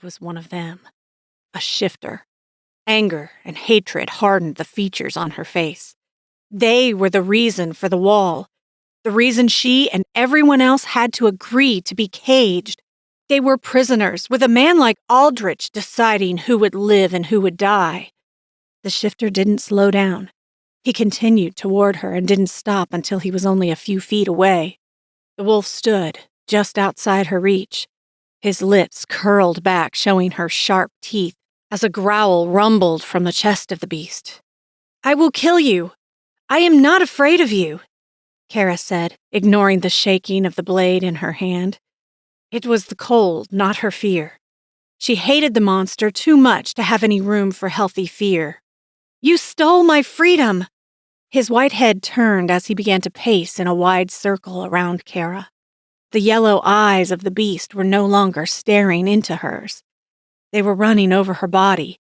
was one of them. A shifter. Anger and hatred hardened the features on her face. They were the reason for the wall. The reason she and everyone else had to agree to be caged. They were prisoners, with a man like Aldrich deciding who would live and who would die. The shifter didn't slow down. He continued toward her and didn't stop until he was only a few feet away. The wolf stood, just outside her reach. His lips curled back, showing her sharp teeth, as a growl rumbled from the chest of the beast. "I will kill you. I am not afraid of you," Cara said, ignoring the shaking of the blade in her hand. It was the cold, not her fear. She hated the monster too much to have any room for healthy fear. "You stole my freedom!" His white head turned as he began to pace in a wide circle around Cara. The yellow eyes of the beast were no longer staring into hers. They were running over her body.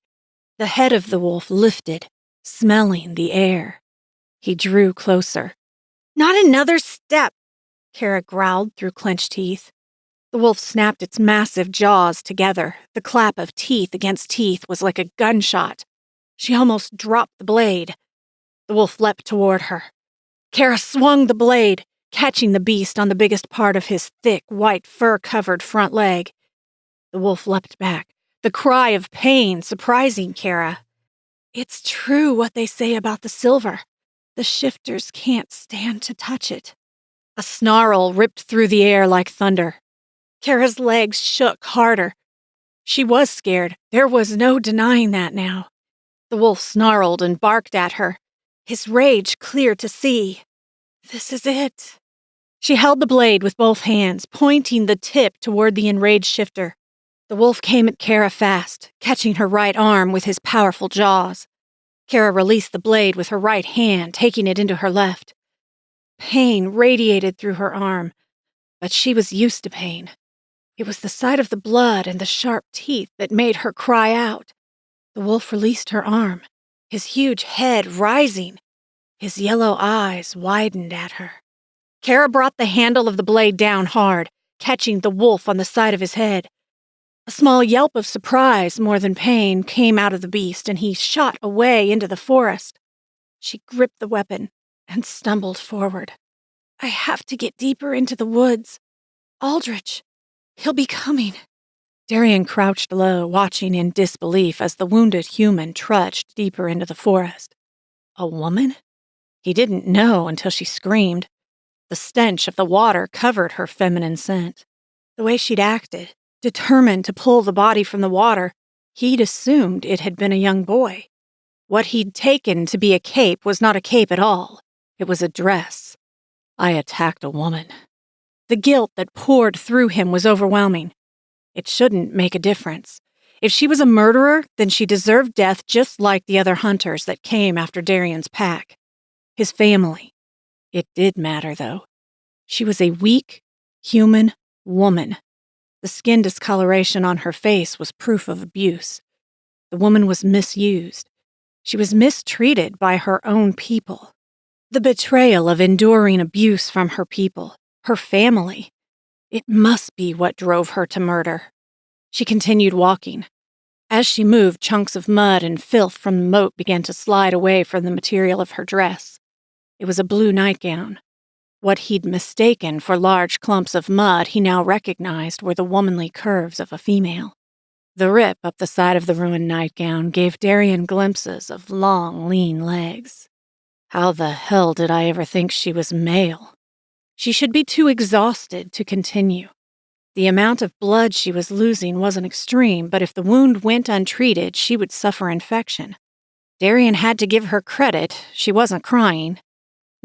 The head of the wolf lifted, smelling the air. He drew closer. "Not another step," Cara growled through clenched teeth. The wolf snapped its massive jaws together. The clap of teeth against teeth was like a gunshot. She almost dropped the blade. The wolf leapt toward her. Cara swung the blade, catching the beast on the biggest part of his thick, white, fur-covered front leg. The wolf leapt back, the cry of pain surprising Cara. "It's true what they say about the silver. The shifters can't stand to touch it." A snarl ripped through the air like thunder. Cara's legs shook harder. She was scared. There was no denying that now. The wolf snarled and barked at her, his rage clear to see. "This is it." She held the blade with both hands, pointing the tip toward the enraged shifter. The wolf came at Cara fast, catching her right arm with his powerful jaws. Cara released the blade with her right hand, taking it into her left. Pain radiated through her arm, but she was used to pain. It was the sight of the blood and the sharp teeth that made her cry out. The wolf released her arm, his huge head rising. His yellow eyes widened at her. Cara brought the handle of the blade down hard, catching the wolf on the side of his head. A small yelp of surprise, more than pain, came out of the beast, and he shot away into the forest. She gripped the weapon and stumbled forward. "I have to get deeper into the woods. Aldrich, he'll be coming." Darian crouched low, watching in disbelief as the wounded human trudged deeper into the forest. A woman? He didn't know until she screamed. The stench of the water covered her feminine scent. The way she'd acted, determined to pull the body from the water, he'd assumed it had been a young boy. What he'd taken to be a cape was not a cape at all. It was a dress. I attacked a woman. The guilt that poured through him was overwhelming. It shouldn't make a difference. If she was a murderer, then she deserved death just like the other hunters that came after Darian's pack. His family. It did matter, though. She was a weak, human woman. The skin discoloration on her face was proof of abuse. The woman was misused. She was mistreated by her own people. The betrayal of enduring abuse from her people, her family. It must be what drove her to murder. She continued walking. As she moved, chunks of mud and filth from the moat began to slide away from the material of her dress. It was a blue nightgown. What he'd mistaken for large clumps of mud he now recognized were the womanly curves of a female. The rip up the side of the ruined nightgown gave Darian glimpses of long, lean legs. How the hell did I ever think she was male? She should be too exhausted to continue. The amount of blood she was losing wasn't extreme, but if the wound went untreated, she would suffer infection. Darian had to give her credit. She wasn't crying.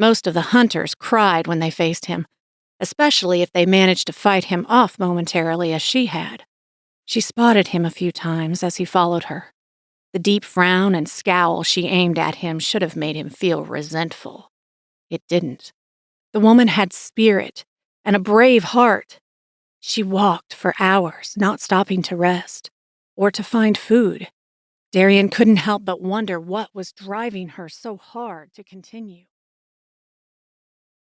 Most of the hunters cried when they faced him, especially if they managed to fight him off momentarily as she had. She spotted him a few times as he followed her. The deep frown and scowl she aimed at him should have made him feel resentful. It didn't. The woman had spirit and a brave heart. She walked for hours, not stopping to rest or to find food. Darian couldn't help but wonder what was driving her so hard to continue.